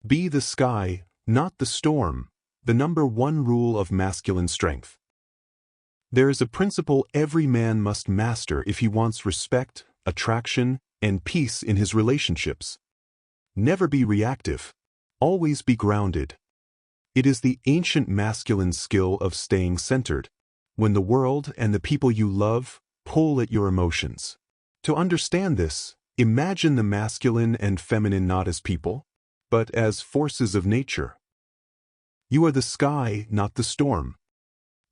Be the sky, not the storm, the number one rule of masculine strength. There is a principle every man must master if he wants respect, attraction, and peace in his relationships. Never be reactive. Always be grounded. It is the ancient masculine skill of staying centered, when the world and the people you love pull at your emotions. To understand this, imagine the masculine and feminine not as people, but as forces of nature. You are the sky, not the storm.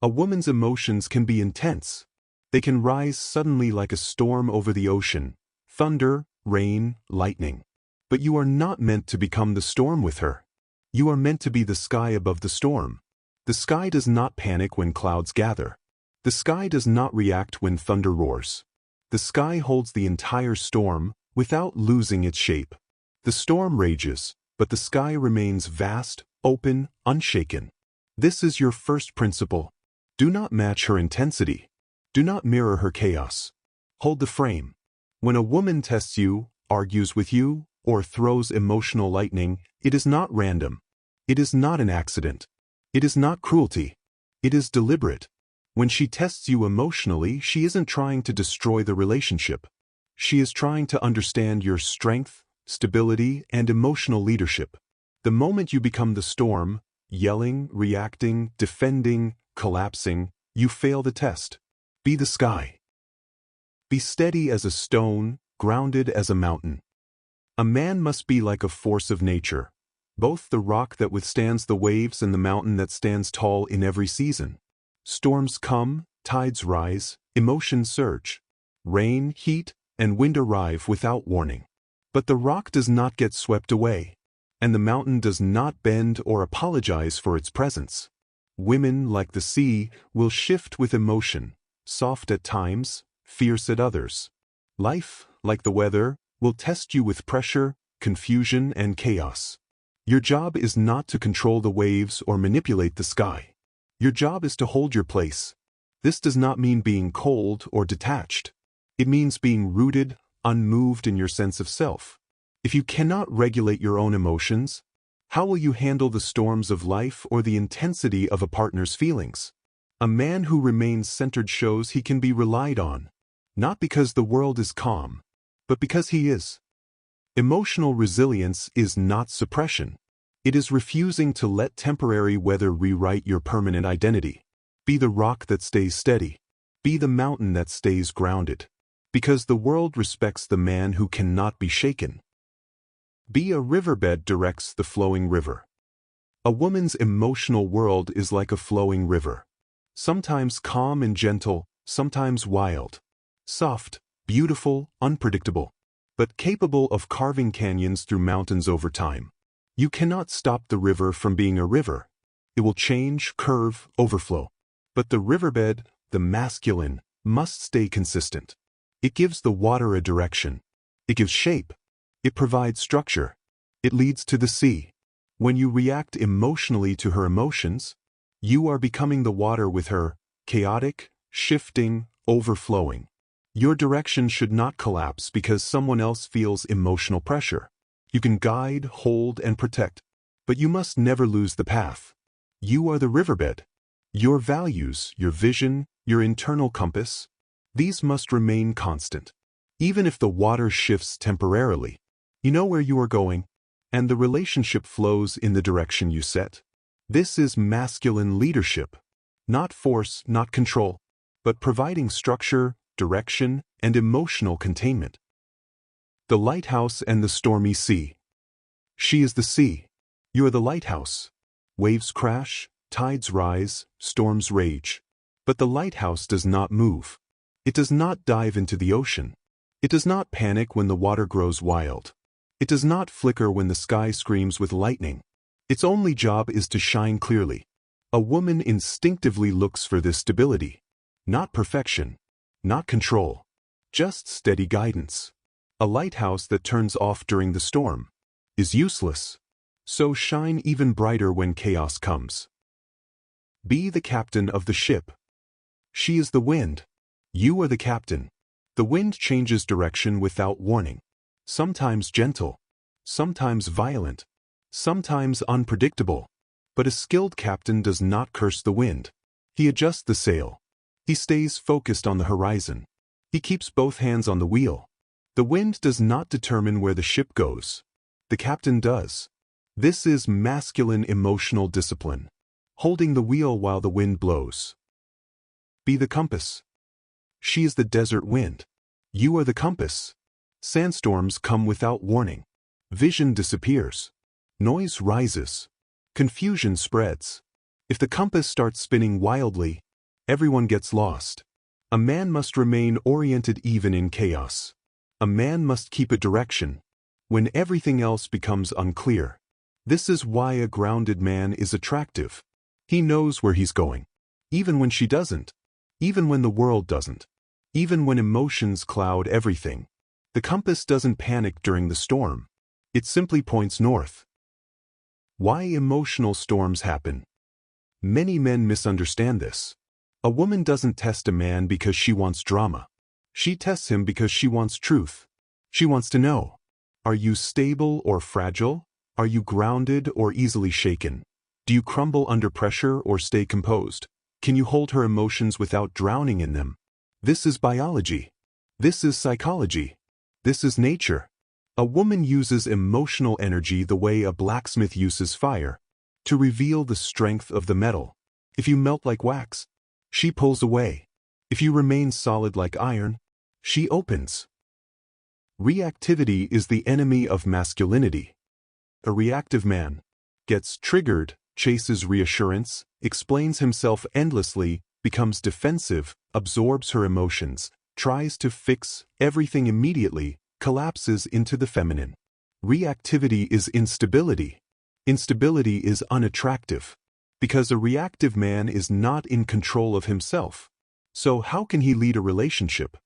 A woman's emotions can be intense. They can rise suddenly like a storm over the ocean, thunder, rain, lightning. But you are not meant to become the storm with her. You are meant to be the sky above the storm. The sky does not panic when clouds gather. The sky does not react when thunder roars. The sky holds the entire storm without losing its shape. The storm rages, but the sky remains vast, open, unshaken. This is your first principle. Do not match her intensity. Do not mirror her chaos. Hold the frame. When a woman tests you, argues with you, or throws emotional lightning, it is not random. It is not an accident. It is not cruelty. It is deliberate. When she tests you emotionally, she isn't trying to destroy the relationship. She is trying to understand your strength, stability, and emotional leadership. The moment you become the storm, yelling, reacting, defending, collapsing, you fail the test. Be the sky. Be steady as a stone, grounded as a mountain. A man must be like a force of nature, both the rock that withstands the waves and the mountain that stands tall in every season. Storms come, tides rise, emotions surge. Rain, heat, and wind arrive without warning. But the rock does not get swept away, and the mountain does not bend or apologize for its presence. Women, like the sea, will shift with emotion, soft at times, fierce at others. Life, like the weather, will test you with pressure, confusion, and chaos. Your job is not to control the waves or manipulate the sky. Your job is to hold your place. This does not mean being cold or detached. It means being rooted, unmoved in your sense of self. If you cannot regulate your own emotions, how will you handle the storms of life or the intensity of a partner's feelings? A man who remains centered shows he can be relied on, not because the world is calm, but because he is. Emotional resilience is not suppression. It is refusing to let temporary weather rewrite your permanent identity. Be the rock that stays steady. Be the mountain that stays grounded. Because the world respects the man who cannot be shaken. Be a riverbed directs the flowing river. A woman's emotional world is like a flowing river. Sometimes calm and gentle, sometimes wild. Soft, beautiful, unpredictable, but capable of carving canyons through mountains over time. You cannot stop the river from being a river. It will change, curve, overflow. But the riverbed, the masculine, must stay consistent. It gives the water a direction. It gives shape. It provides structure. It leads to the sea. When you react emotionally to her emotions, you are becoming the water with her, chaotic, shifting, overflowing. Your direction should not collapse because someone else feels emotional pressure. You can guide, hold, and protect, but you must never lose the path. You are the riverbed. Your values, your vision, your internal compass, these must remain constant. Even if the water shifts temporarily, you know where you are going, and the relationship flows in the direction you set. This is masculine leadership. Not force, not control, but providing structure, direction, and emotional containment. The lighthouse and the stormy sea. She is the sea. You are the lighthouse. Waves crash, tides rise, storms rage. But the lighthouse does not move. It does not dive into the ocean. It does not panic when the water grows wild. It does not flicker when the sky screams with lightning. Its only job is to shine clearly. A woman instinctively looks for this stability. Not perfection. Not control. Just steady guidance. A lighthouse that turns off during the storm is useless. So shine even brighter when chaos comes. Be the captain of the ship. She is the wind. You are the captain. The wind changes direction without warning. Sometimes gentle. Sometimes violent. sometimes unpredictable. But a skilled captain does not curse the wind. He adjusts the sail. He stays focused on the horizon. He keeps both hands on the wheel. The wind does not determine where the ship goes. The captain does. This is masculine emotional discipline. Holding the wheel while the wind blows. Be the compass. She is the desert wind. You are the compass. Sandstorms come without warning. Vision disappears. Noise rises. Confusion spreads. If the compass starts spinning wildly, everyone gets lost. A man must remain oriented even in chaos. A man must keep a direction when everything else becomes unclear. This is why a grounded man is attractive. He knows where he's going. Even when she doesn't. Even when the world doesn't. Even when emotions cloud everything. The compass doesn't panic during the storm. It simply points north. Why emotional storms happen? Many men misunderstand this. A woman doesn't test a man because she wants drama. She tests him because she wants truth. She wants to know. Are you stable or fragile? Are you grounded or easily shaken? Do you crumble under pressure or stay composed? Can you hold her emotions without drowning in them? This is biology. This is psychology. This is nature. A woman uses emotional energy the way a blacksmith uses fire, to reveal the strength of the metal. If you melt like wax, she pulls away. If you remain solid like iron, she opens. Reactivity is the enemy of masculinity. A reactive man gets triggered, chases reassurance, explains himself endlessly, becomes defensive, absorbs her emotions, tries to fix everything immediately, collapses into the feminine. Reactivity is instability. Instability is unattractive. Because a reactive man is not in control of himself. So how can he lead a relationship?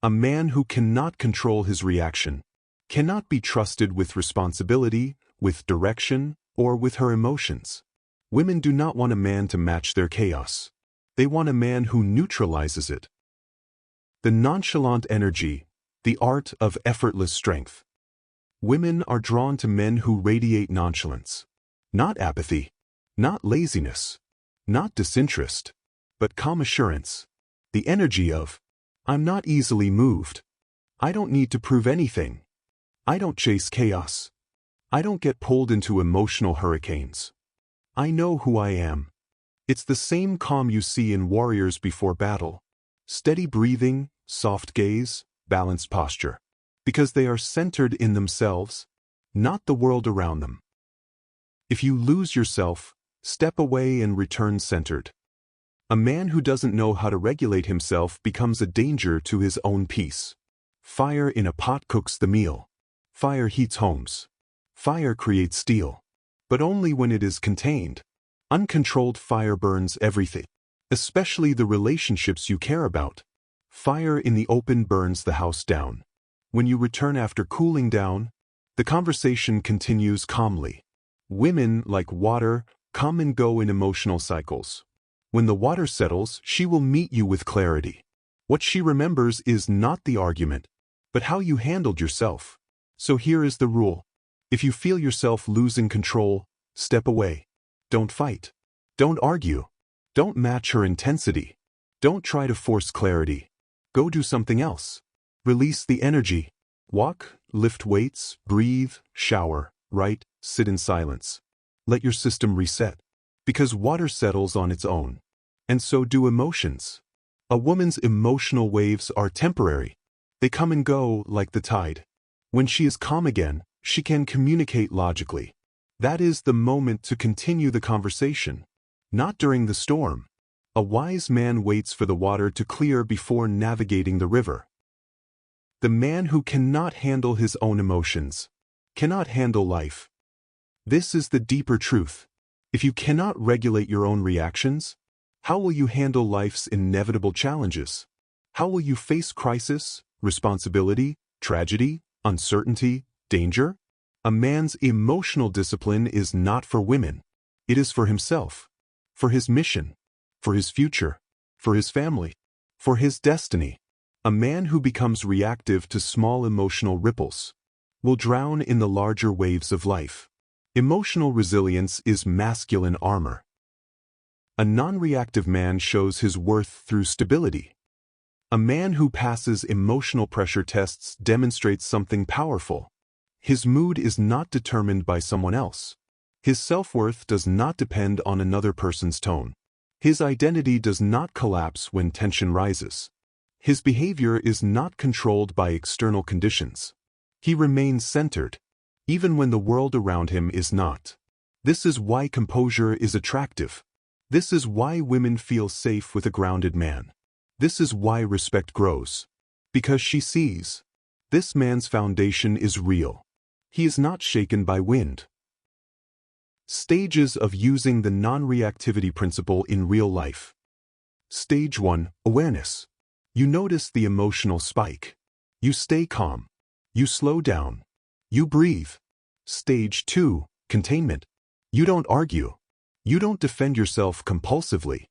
A man who cannot control his reaction cannot be trusted with responsibility, with direction, or with her emotions. Women do not want a man to match their chaos. They want a man who neutralizes it. The nonchalant energy, the art of effortless strength. Women are drawn to men who radiate nonchalance. Not apathy, not laziness, not disinterest, but calm assurance. The energy of, I'm not easily moved. I don't need to prove anything. I don't chase chaos. I don't get pulled into emotional hurricanes. I know who I am. It's the same calm you see in warriors before battle. Steady breathing, soft gaze, balanced posture. Because they are centered in themselves, not the world around them. If you lose yourself, step away and return centered. A man who doesn't know how to regulate himself becomes a danger to his own peace. Fire in a pot cooks the meal. Fire heats homes. Fire creates steel. But only when it is contained. Uncontrolled fire burns everything, especially the relationships you care about. Fire in the open burns the house down. When you return after cooling down, the conversation continues calmly. Women, like water, come and go in emotional cycles. When the water settles, she will meet you with clarity. What she remembers is not the argument, but how you handled yourself. So here is the rule. If you feel yourself losing control, step away. Don't fight. Don't argue. Don't match her intensity. Don't try to force clarity. Go do something else. Release the energy. Walk, lift weights, breathe, shower, write, sit in silence. Let your system reset. Because water settles on its own. And so do emotions. A woman's emotional waves are temporary. They come and go like the tide. When she is calm again, she can communicate logically. That is the moment to continue the conversation. Not during the storm. A wise man waits for the water to clear before navigating the river. The man who cannot handle his own emotions cannot handle life. This is the deeper truth. If you cannot regulate your own reactions, how will you handle life's inevitable challenges? How will you face crisis, responsibility, tragedy, uncertainty, danger? A man's emotional discipline is not for women. It is for himself, for his mission, for his future, for his family, for his destiny. A man who becomes reactive to small emotional ripples will drown in the larger waves of life. Emotional resilience is masculine armor. A non-reactive man shows his worth through stability. A man who passes emotional pressure tests demonstrates something powerful. His mood is not determined by someone else. His self-worth does not depend on another person's tone. His identity does not collapse when tension rises. His behavior is not controlled by external conditions. He remains centered, even when the world around him is not. This is why composure is attractive. This is why women feel safe with a grounded man. This is why respect grows. Because she sees. This man's foundation is real. He is not shaken by wind. Stages of using the non-reactivity principle in real life. Stage 1. Awareness. You notice the emotional spike. You stay calm. You slow down. You breathe. Stage 2. Containment. You don't argue. You don't defend yourself compulsively.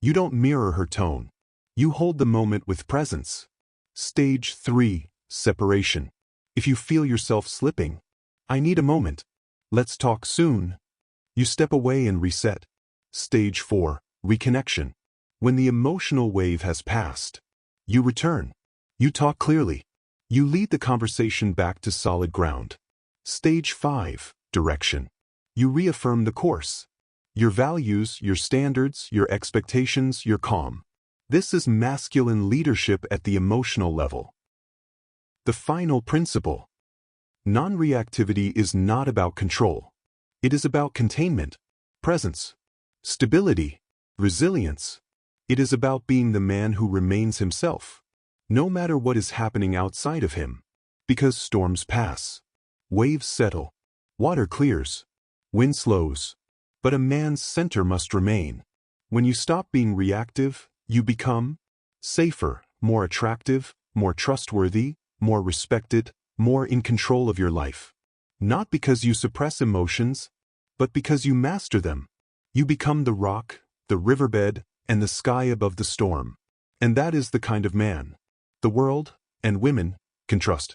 You don't mirror her tone. You hold the moment with presence. Stage 3. Separation. If you feel yourself slipping, I need a moment. Let's talk soon. You step away and reset. Stage 4. Reconnection. When the emotional wave has passed, you return. You talk clearly. You lead the conversation back to solid ground. Stage 5. Direction. You reaffirm the course. Your values, your standards, your expectations, your calm. This is masculine leadership at the emotional level. The final principle. Non-reactivity is not about control. It is about containment, presence, stability, resilience. It is about being the man who remains himself, no matter what is happening outside of him. Because storms pass, waves settle, water clears, wind slows, but a man's center must remain. When you stop being reactive, you become safer, more attractive, more trustworthy, more respected, more in control of your life. Not because you suppress emotions, but because you master them. You become the rock, the riverbed, and the sky above the storm. And that is the kind of man the world and women can trust.